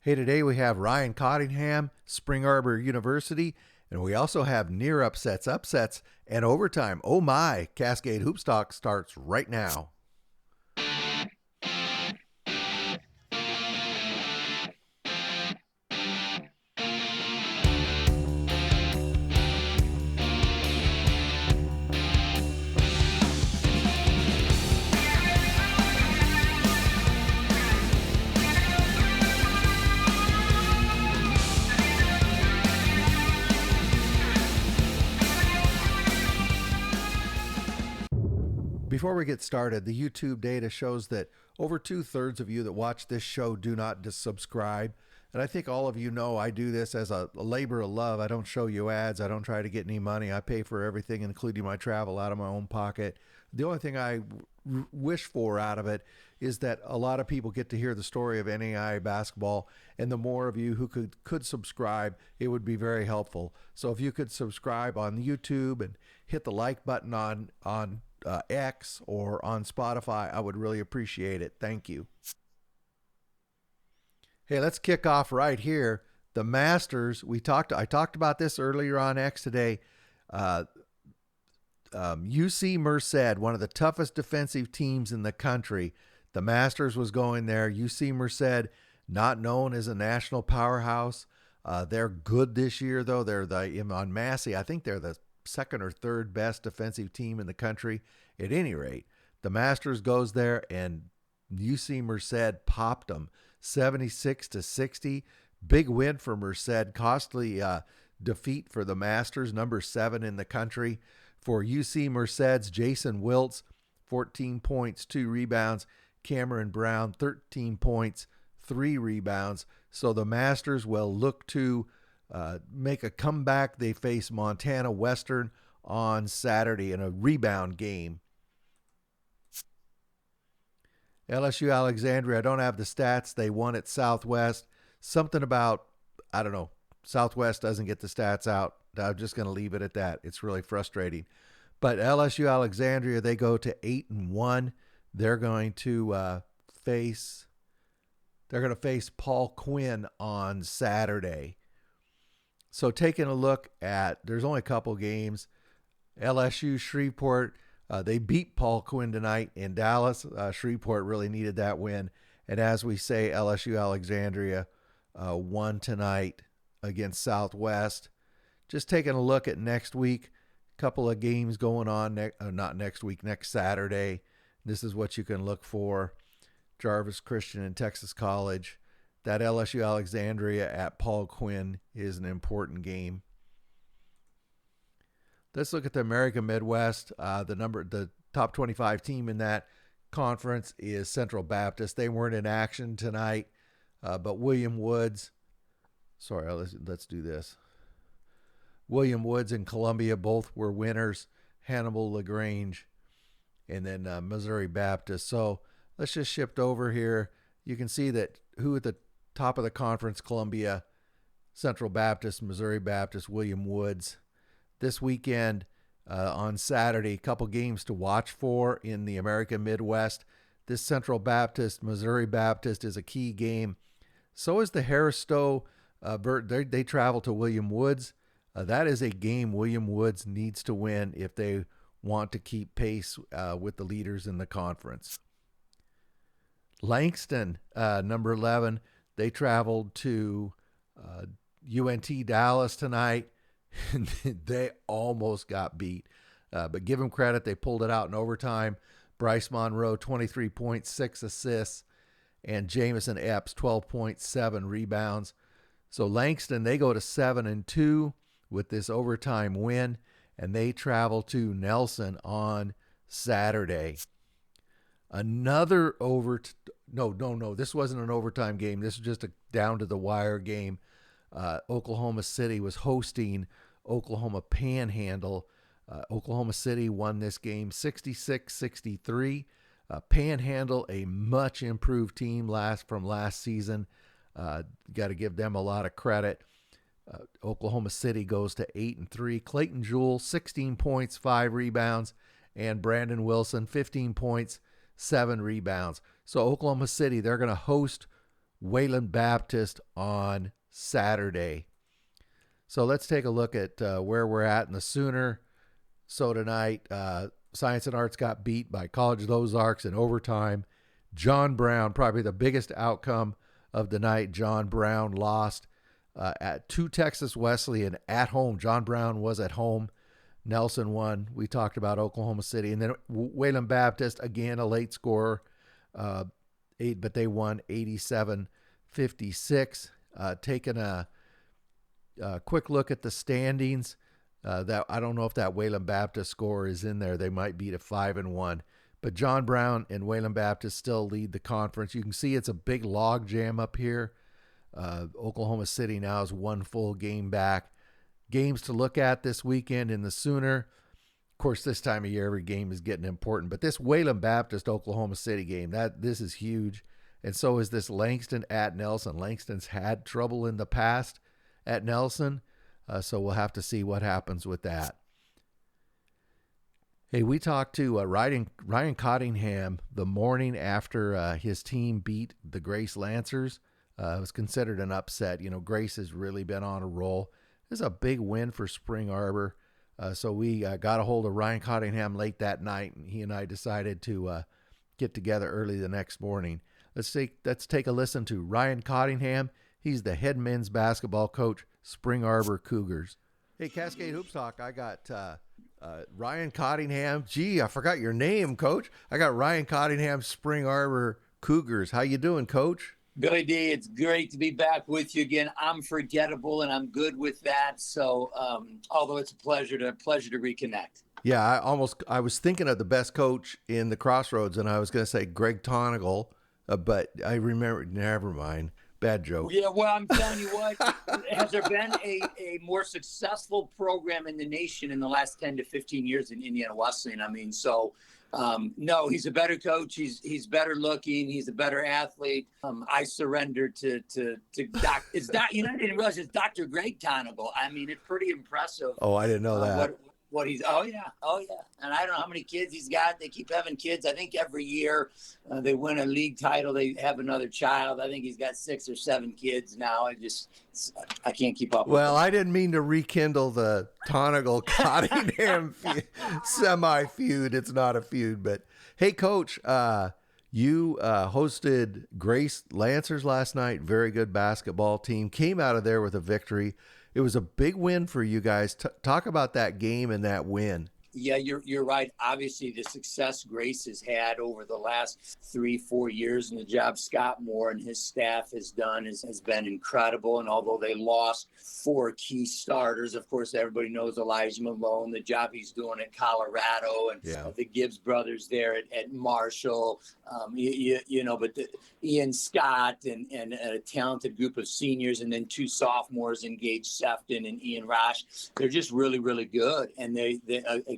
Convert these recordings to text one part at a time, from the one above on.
Hey, today we have Ryan Cottingham, Spring Arbor University, and we also have near upsets, and overtime. Oh my, Cascade Hoop Talk starts right now. Before we get started, the YouTube data shows that over 2/3 of you that watch this show do not subscribe. And I think all of you know I do this as a labor of love. I don't show you ads. I don't try to get any money. I pay for everything, including my travel, out of my own pocket. The only thing I wish for out of it is that a lot of people get to hear the story of NAIA basketball, and the more of you who could subscribe, it would be very helpful. So if you could subscribe on YouTube and hit the like button on X or on Spotify, I would really appreciate it. Thank you. Hey, let's kick off right here. The Masters. I talked about this earlier on X today. UC Merced, one of the toughest defensive teams in the country. The Masters was going there. UC Merced, not known as a national powerhouse. They're good this year, though. They're on Massey. I think they're the second or third best defensive team in the country. At any rate, the Masters goes there, and UC Merced popped them 76-60. Big win for Merced. Costly defeat for the Masters, number 7 in the country. For UC Merced's Jason Wiltz, 14 points, 2 rebounds. Cameron Brown, 13 points, 3 rebounds. So the Masters will look to make a comeback. They face Montana Western on Saturday in a rebound game. LSU Alexandria, I don't have the stats. They won at Southwest. Something about, I don't know, Southwest doesn't get the stats out. I'm just going to leave it at that. It's really frustrating. But LSU Alexandria, they go to 8-1. They're going to face Paul Quinn on Saturday. So taking a look at, there's only a couple games. LSU Shreveport, they beat Paul Quinn tonight in Dallas. Shreveport really needed that win. And as we say, LSU Alexandria won tonight against Southwest. Just taking a look at next week, couple of games going on, not next week, next Saturday. This is what you can look for. Jarvis Christian and Texas College. That LSU Alexandria at Paul Quinn is an important game. Let's look at the American Midwest. The top 25 team in that conference is Central Baptist. They weren't in action tonight, but William Woods. Sorry, let's do this. William Woods and Columbia both were winners. Hannibal LaGrange, and then Missouri Baptist. So let's just shift over here. You can see that who at the top of the conference: Columbia, Central Baptist, Missouri Baptist, William Woods. This weekend on Saturday, a couple games to watch for in the American Midwest. This Central Baptist, Missouri Baptist is a key game. So is the Harris Stowe. They travel to William Woods. That is a game William Woods needs to win if they want to keep pace with the leaders in the conference. Langston, number 11, they traveled to UNT Dallas tonight. And they almost got beat. But give them credit, they pulled it out in overtime. Bryce Monroe, 23 points, 6 assists. And Jamison Epps, 12.7 rebounds. So Langston, they go to 7-2 with this overtime win. And they travel to Nelson on Saturday. Another no, this wasn't an overtime game. This was just a down-to-the-wire game. Oklahoma City was hosting Oklahoma Panhandle. Oklahoma City won this game 66-63. Panhandle, a much improved team from last season. Got to give them a lot of credit. Oklahoma City goes to 8-3. Clayton Jewell, 16 points, 5 rebounds. And Brandon Wilson, 15 points, 7 rebounds. So Oklahoma City, they're going to host Wayland Baptist on Saturday. So let's take a look at where we're at in the Sooner. So tonight, Science and Arts got beat by College of the Ozarks in overtime. John Brown, probably the biggest outcome of the night. John Brown lost to Texas Wesleyan at home. John Brown was at home. Nelson won. We talked about Oklahoma City. And then Wayland Baptist, again, a late scorer, but they won 87-56. Taking a quick look at the standings. That I don't know if that Wayland Baptist score is in there. They might beat at 5-1. But John Brown and Wayland Baptist still lead the conference. You can see it's a big log jam up here. Oklahoma City now is one full game back. Games to look at this weekend in the Sooner. Of course, this time of year, every game is getting important. But this Wayland Baptist Oklahoma City game, this is huge. And so is this Langston at Nelson. Langston's had trouble in the past at Nelson. So we'll have to see what happens with that. Hey, we talked to Ryan Cottingham the morning after his team beat the Grace Lancers. It was considered an upset. You know, Grace has really been on a roll. This is a big win for Spring Arbor. So we got a hold of Ryan Cottingham late that night, and he and I decided to get together early the next morning. Let's take a listen to Ryan Cottingham. He's the head men's basketball coach, Spring Arbor Cougars. Hey, Cascade Hoops Talk, I got Ryan Cottingham. Gee, I forgot your name, Coach. I got Ryan Cottingham, Spring Arbor Cougars. How you doing, Coach? Billy D, it's great to be back with you again. I'm forgettable, and I'm good with that. So, although it's a pleasure to reconnect. Yeah, I was thinking of the best coach in the Crossroads, and I was going to say Greg Tonigal, but I remember. Never mind. Bad joke. Yeah, well, I'm telling you what, has there been a more successful program in the nation in the last 10 to 15 years in Indiana Wesleyan? I mean, so. No, he's a better coach. He's better looking. He's a better athlete. I surrendered to Doc. It's Doc. You know, I didn't realize it's Dr. Greg Tonigal. I mean, it's pretty impressive. Oh, I didn't know that. What he's. Oh yeah. And I don't know how many kids he's got. They keep having kids. I think every year they win a league title, they have another child. I think he's got 6 or 7 kids now. I can't keep up. Well, I didn't mean to rekindle the Tonigal Cottingham semi feud. It's not a feud, but hey, Coach, you hosted Grace Lancers last night. Very good basketball team. Came out of there with a victory. It was a big win for you guys. Talk about that game and that win. Yeah, you're right. Obviously, the success Grace has had over the last 3-4 years, and the job Scott Moore and his staff has done has been incredible. And although they lost 4 key starters, of course, everybody knows Elijah Malone, the job he's doing at Colorado, and the Gibbs brothers there at Marshall. But Ian Scott and a talented group of seniors, and then 2 sophomores engaged, Sefton and Ian Rosh. They're just really, really good, and they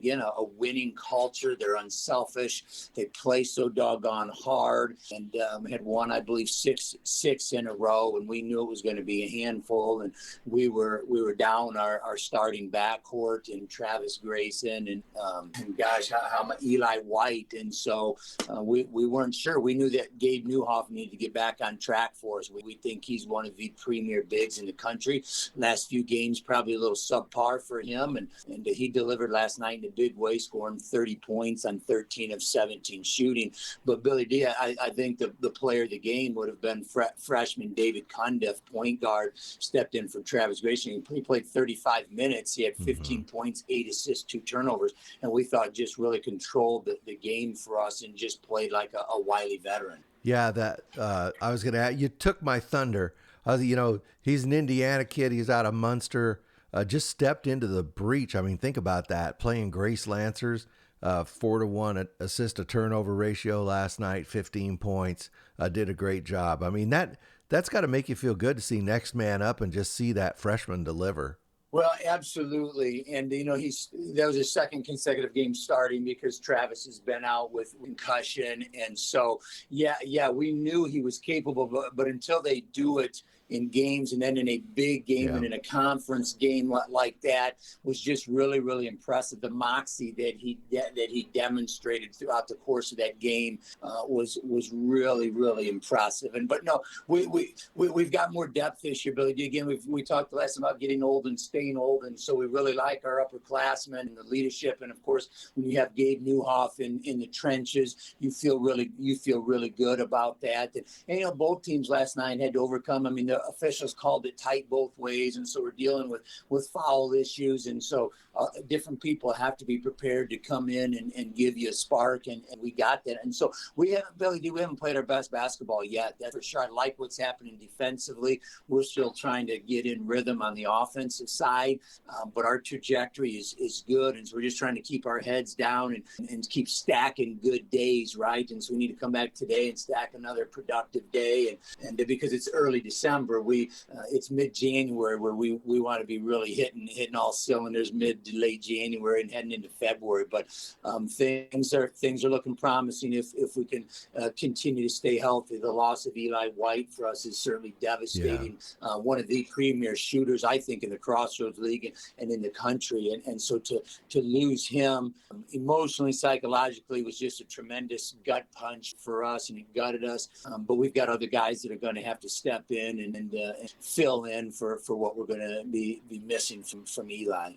again, a winning culture. They're unselfish. They play so doggone hard, and had won, I believe, six in a row. And we knew it was going to be a handful. And we were down our starting backcourt and Travis Grayson and gosh, how Eli White. And so we weren't sure. We knew that Gabe Newhoff needed to get back on track for us. We think he's one of the premier bigs in the country. Last few games probably a little subpar for him, and he delivered last night in a big way, scoring 30 points on 13 of 17 shooting. But Billy D, I think the player of the game would have been freshman David Cundiff, point guard, stepped in for Travis Grayson. He played 35 minutes. He had 15 points, 8 assists, 2 turnovers, and we thought just really controlled the game for us and just played like a wily veteran. Yeah, that I was going to add. You took my thunder. He's an Indiana kid. He's out of Munster. Just stepped into the breach. I mean, think about that. Playing Grace Lancers, 4-to-1 assist to turnover ratio last night, 15 points. Did a great job. I mean, that's got to make you feel good to see next man up and just see that freshman deliver. Well, absolutely. And, that was his second consecutive game starting because Travis has been out with concussion. And so, yeah, we knew he was capable, but until they do it in games, and then in a big game and in a conference game like that was just really, really impressive. The moxie that he demonstrated throughout the course of that game was really, really impressive. But no, we've got more depth this year, Billy. Again, we talked last about getting old and staying old, and so we really like our upperclassmen and the leadership. And of course, when you have Gabe Newhoff in the trenches, you feel really good about that. And both teams last night had to overcome. I mean, the officials called it tight both ways, and so we're dealing with foul issues, and so different people have to be prepared to come in and give you a spark, and we got that. And so we haven't played our best basketball yet. That's for sure. I like what's happening defensively. We're still trying to get in rhythm on the offensive side, but our trajectory is good, and so we're just trying to keep our heads down and keep stacking good days, right? And so we need to come back today and stack another productive day, and because it's early December, it's mid-January where we want to be really hitting all cylinders mid to late January and heading into February. But things are looking promising if we can continue to stay healthy. The loss of Eli White for us is certainly devastating. One of the premier shooters, I think, in the Crossroads League and in the country, and so to lose him emotionally, psychologically, was just a tremendous gut punch for us, and it gutted us. But we've got other guys that are going to have to step in and fill in for what we're going to be missing from Eli.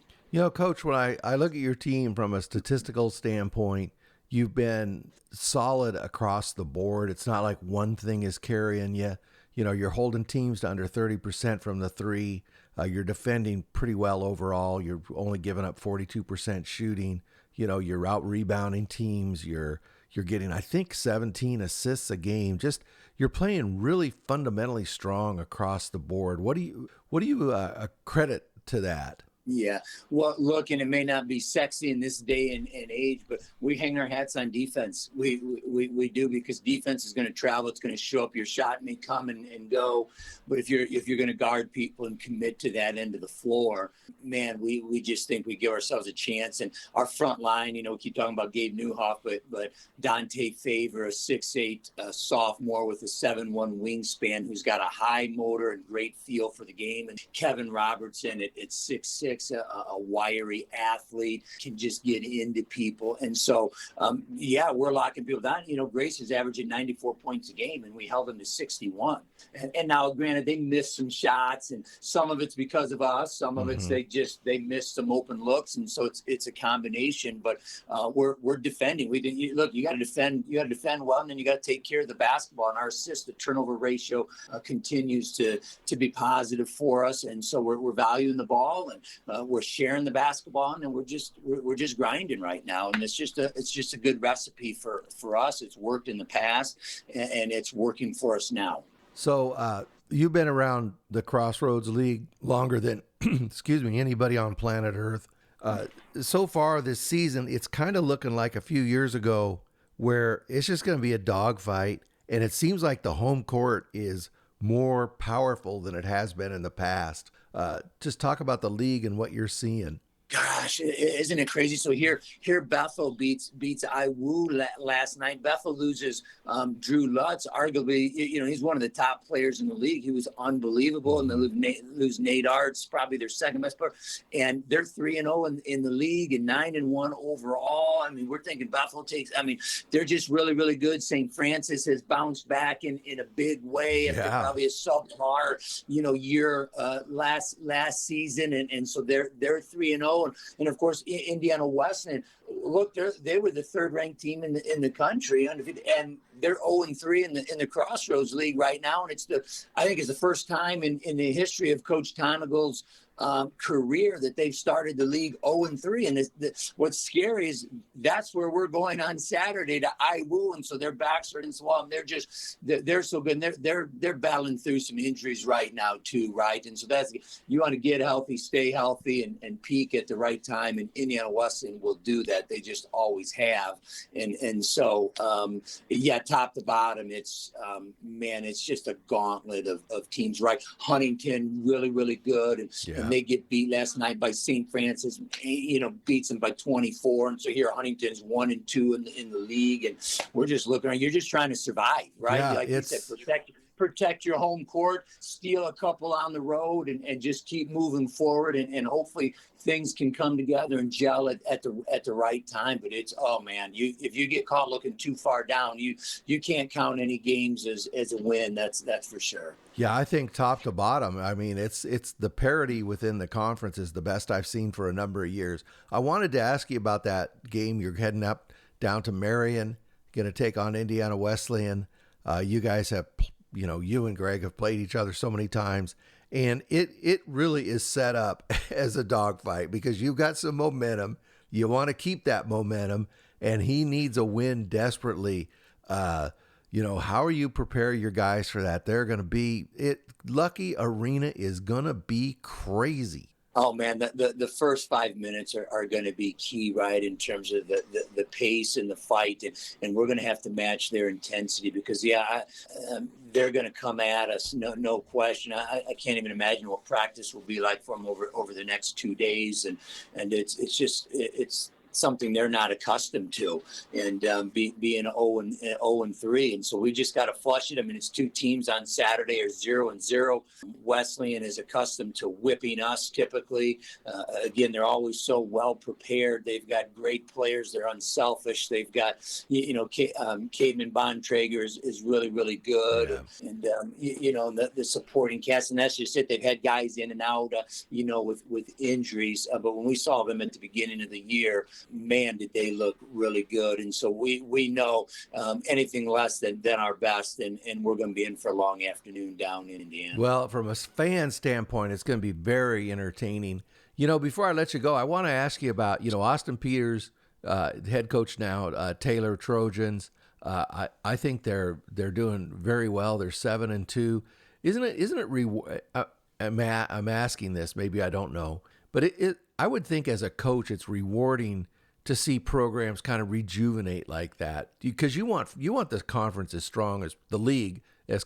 Coach, when I look at your team from a statistical standpoint, you've been solid across the board. It's not like one thing is carrying you. You're holding teams to under 30% from the three. You're defending pretty well overall. You're only giving up 42% shooting. You're out rebounding teams. You're getting, I think, 17 assists a game. Just you're playing really fundamentally strong across the board. What do you credit to that? Yeah. Well, look, and it may not be sexy in this day and age, but we hang our hats on defense. We do, because defense is going to travel. It's going to show up. Your shot may come and go. But if you're going to guard people and commit to that end of the floor, man, we just think we give ourselves a chance. And our front line, we keep talking about Gabe Newhoff, but Dante Favor, a 6'8" sophomore with a 7'1" wingspan, who's got a high motor and great feel for the game. And Kevin Robertson at 6'6", a wiry athlete, can just get into people. And so, we're locking people down. Grace is averaging 94 points a game, and we held them to 61. And now, granted, they missed some shots, and some of it's because of us. Some of it's they missed some open looks, and so it's a combination. But we're defending. You got to defend. You got to defend well, and then you got to take care of the basketball. And our assist to turnover ratio continues to be positive for us, and so we're valuing the ball, and we're sharing the basketball, and we're just grinding right now. And it's just a good recipe for us. It's worked in the past, and it's working for us now. So you've been around the Crossroads League longer than anybody on planet Earth. So far this season, it's kind of looking like a few years ago, where it's just going to be a dogfight, and it seems like the home court is more powerful than it has been in the past. Just talk about the league and what you're seeing. Gosh, isn't it crazy? So here Bethel beats IWU last night. Bethel loses Drew Lutz, arguably, he's one of the top players in the league. He was unbelievable, and they lose Nate Arts, probably their second best player, and they're 3-0 in the league and 9-1 overall. I mean, we're thinking Bethel they're just really, really good. St. Francis has bounced back in a big way after probably a subpar, year last season, and so they're 3-0. And of course, Indiana Wesleyan, look, they were the third-ranked team in the country, and they're 0-3 in the Crossroads League right now. And I think it's the first time in the history of Coach Tonagle's career that they've started the league 0-3. And what's scary is that's where we're going on Saturday to IWU, and so their backs are against the wall, and they're so good. And they're battling through some injuries right now too, right? And so you want to get healthy, stay healthy, and peak at the right time. And Indiana Wesleyan will do that. They just always have. And so top to bottom, it's just a gauntlet of teams, right? Huntington, really, really good, and they get beat last night by St. Francis, beats them by 24. And so here Huntington's 1-2 in the league, and we're just looking. You're just trying to survive, right? Yeah, like you said, protect your home court, steal a couple on the road, and just keep moving forward, and hopefully things can come together and gel at the right time. But it's, oh man, if you get caught looking too far down, you can't count any games as a win. That's for sure. Yeah, I think top to bottom, I mean, it's the parity within the conference is the best I've seen for a number of years. I wanted to ask you about that game. You're heading up down to Marion, going to take on Indiana Wesleyan. You guys have, you and Greg have played each other so many times, and it really is set up as a dogfight because you've got some momentum. You want to keep that momentum, and he needs a win desperately. How are you prepare your guys for that? They're going to be Lucky Arena is going to be crazy. Oh man, the first 5 minutes are going to be key, right, in terms of the pace and the fight, and we're going to have to match their intensity because they're going to come at us, no question. I can't even imagine what practice will be like for them over the next 2 days, and it's something they're not accustomed to, and being 0-3, and so we just got to flush it. I mean, it's two teams on Saturday are 0-0. Wesleyan is accustomed to whipping us typically. Again, they're always so well prepared. They've got great players. They're unselfish. They've got Cademan Bontrager is really, really good, and the supporting cast, and that's just it. They've had guys in and out, with injuries, but when we saw them at the beginning of the year, man, did they look really good. And so we know anything less than our best, and we're going to be in for a long afternoon down in Indiana. Well, from a fan standpoint, it's going to be very entertaining. Before I let you go, I want to ask you about, Austin Peters, head coach now, Taylor Trojans. I think they're doing very well. They're 7-2. Isn't it? I'm asking this. Maybe I don't know, but I would think as a coach, it's rewarding to see programs kind of rejuvenate like that, because you want the conference as strong as the league as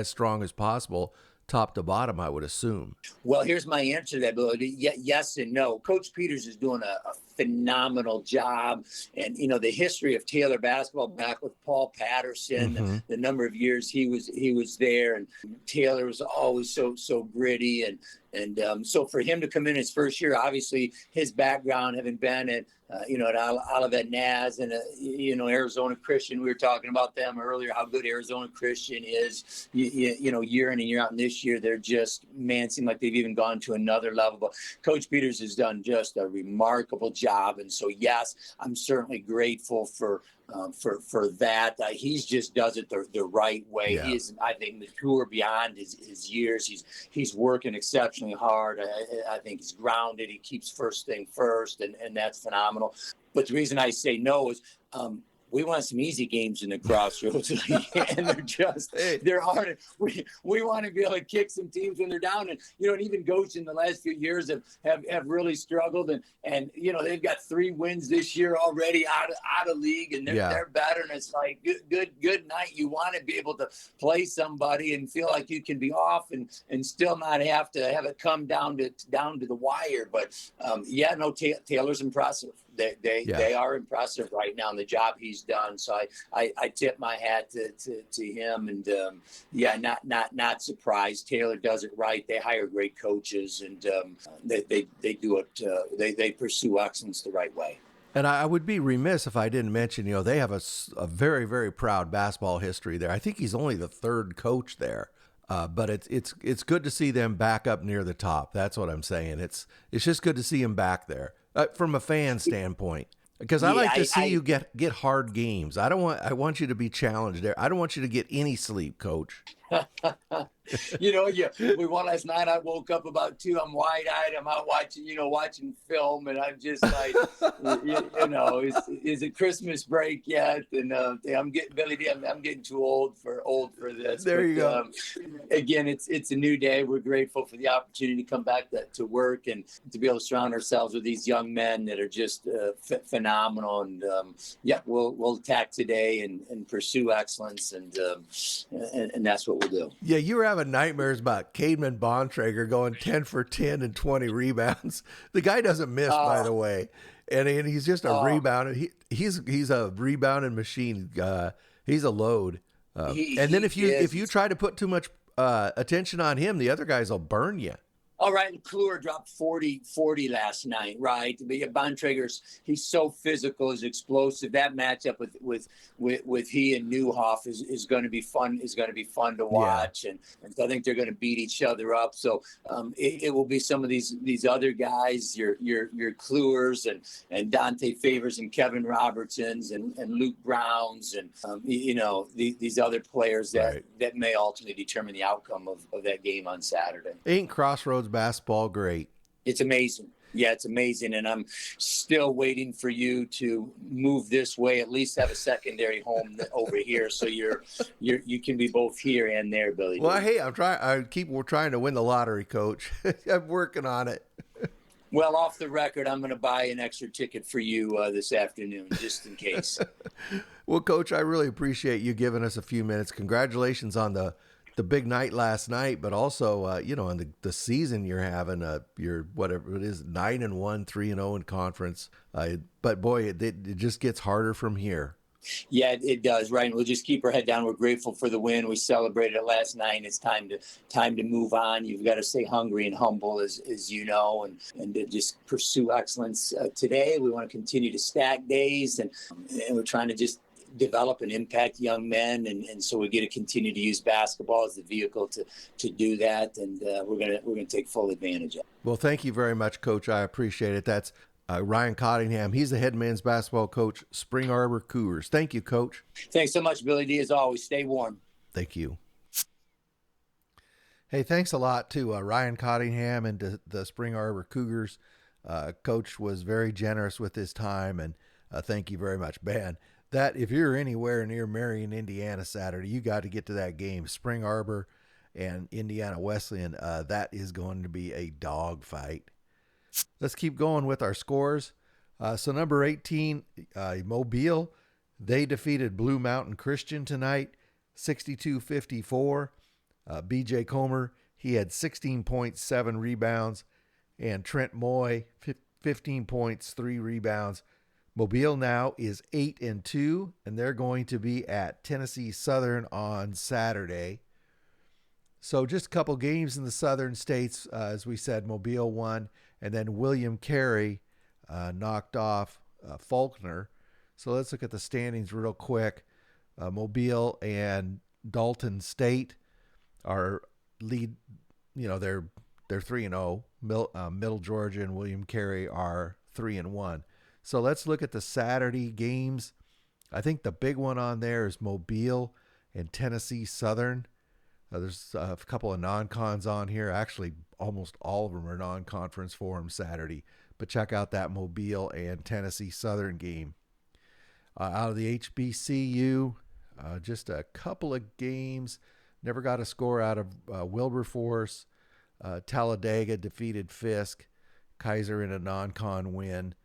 strong as possible, top to bottom, I would assume. Well, here's my answer to that, Bill. Yes and no. Coach Peters is doing a phenomenal job, and the history of Taylor basketball back with Paul Patterson, the number of years he was there, and Taylor was always so gritty, and so for him to come in his first year, obviously his background having been at Olivet Naz and Arizona Christian, we were talking about them earlier, how good Arizona Christian is, year in and year out. And this year they're just, seem like they've even gone to another level. But Coach Peters has done just a remarkable job, and so yes, I'm certainly grateful for that. He just does it the right way. Yeah. He is, I think, mature beyond his years. He's working exceptionally hard. I think he's grounded. He keeps first thing first, and that's phenomenal. But the reason I say no is we want some easy games in the Crossroads, and they're hard. We want to be able to kick some teams when they're down, and even Ghosts in the last few years have really struggled, and they've got 3 wins this year already out of league, and they're better, and it's like good night. You want to be able to play somebody and feel like you can be off and still not have to have it come down to the wire. But Taylor's impressive. They are impressive right now in the job he's done. So I tip my hat to him, and not surprised. Taylor does it right. They hire great coaches, and they do it. They pursue excellence the right way. And I would be remiss if I didn't mention, they have a very, very proud basketball history there. I think he's only the 3rd coach there. But it's good to see them back up near the top. That's what I'm saying. It's just good to see him back there from a fan standpoint, because I like to see you get hard games. I want you to be challenged there. I don't want you to get any sleep, Coach. We won last night. I woke up about 2. I'm wide-eyed. I'm out watching film, and I'm just like, is it Christmas break yet? And I'm getting Billy D. I'm getting too old for this. There you go. Again, it's a new day. We're grateful for the opportunity to come back to work and to be able to surround ourselves with these young men that are just phenomenal. And we'll attack today and pursue excellence, and that's what we'll do. Yeah, you were having nightmares about Cademan Bontrager going 10 for 10 and 20 rebounds. The guy doesn't miss, by the way, and he's just a rebounder. He's a rebounding machine. He's a load. And then if you try to put too much attention on him, the other guys will burn you. All right, Kluwer dropped 40 last night, right? But Bontrager's, he's so physical, he's explosive. That matchup with he and Newhoff is going to be fun. Is going to be fun to watch, and I think they're going to beat each other up. So it will be some of these other guys, your Kluwers and Dante Favors and Kevin Robertsons and Luke Browns and these other players that may ultimately determine the outcome of that game on Saturday. Ain't Crossroads basketball great? It's amazing. Yeah, it's amazing. And I'm still waiting for you to move this way, at least have a secondary home over here. So you can be both here and there, Billy. Well, hey, we're trying to win the lottery, Coach. I'm working on it. Well, off the record, I'm going to buy an extra ticket for you this afternoon, just in case. Well, Coach, I really appreciate you giving us a few minutes. Congratulations on the big night last night, but also, in the season you're having, you're whatever it is, 9-1, 3-0 in conference. But boy, it just gets harder from here. Yeah, it does, right? And we'll just keep our head down. We're grateful for the win. We celebrated it last night. It's time to move on. You've got to stay hungry and humble, as you know, and to just pursue excellence. Today, we want to continue to stack days, and we're trying to just develop and impact young men, and so we get to continue to use basketball as the vehicle to do that, and we're gonna take full advantage of it. Well, thank you very much, Coach. I appreciate it. That's Ryan Cottingham. He's the head men's basketball coach, Spring Arbor Cougars. Thank you, Coach. Thanks so much, Billy D. As always, stay warm. Thank you. Hey, thanks a lot to Ryan Cottingham and to the Spring Arbor Cougars. Coach was very generous with his time, and thank you very much, Ben. That if you're anywhere near Marion, Indiana Saturday, you got to get to that game. Spring Arbor and Indiana Wesleyan, that is going to be a dog fight. Let's keep going with our scores. So number 18, Mobile, they defeated Blue Mountain Christian tonight, 62-54. BJ Comer, he had 16.7 rebounds, and Trent Moy, 15 points, 3 rebounds. Mobile now is 8-2, and they're going to be at Tennessee Southern on Saturday. So just a couple games in the Southern states. As we said, Mobile won, and then William Carey knocked off Faulkner. So let's look at the standings real quick. Mobile and Dalton State are lead. They're 3-0. Middle Georgia and William Carey are 3-1. So let's look at the Saturday games. I think the big one on there is Mobile and Tennessee Southern. There's a couple of non-cons on here. Actually, almost all of them are non-conference for them Saturday. But check out that Mobile and Tennessee Southern game. Out of the HBCU, just a couple of games. Never got a score out of Wilberforce. Talladega defeated Fisk. Kaiser in a non-con win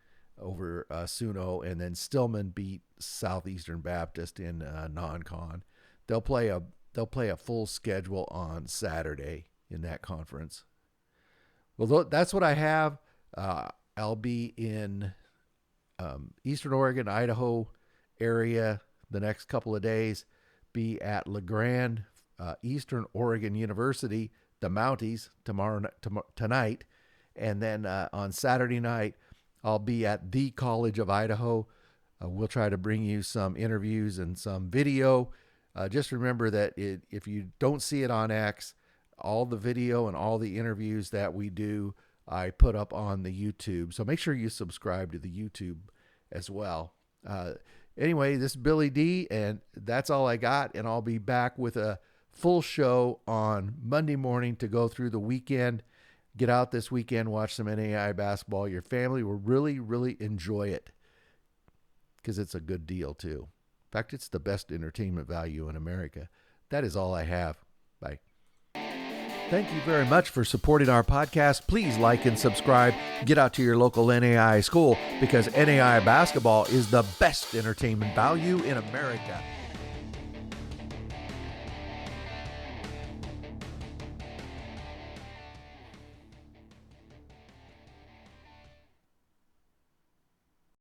over Suno, and then Stillman beat Southeastern Baptist in non-con. They'll play a full schedule on Saturday in that conference. Well, that's what I have. I'll be in Eastern Oregon, Idaho area the next couple of days. Be at LeGrand, Eastern Oregon University, the Mounties tonight, and then on Saturday night I'll be at the College of Idaho. We'll try to bring you some interviews and some video. Just remember that if you don't see it on X, all the video and all the interviews that we do, I put up on the YouTube. So make sure you subscribe to the YouTube as well. Anyway, this is Billy D, and that's all I got. And I'll be back with a full show on Monday morning to go through the weekend. Get out this weekend, watch some NAIA basketball. Your family will really, really enjoy it because it's a good deal too. In fact, it's the best entertainment value in America. That is all I have. Bye. Thank you very much for supporting our podcast. Please like and subscribe. Get out to your local NAIA school because NAIA basketball is the best entertainment value in America.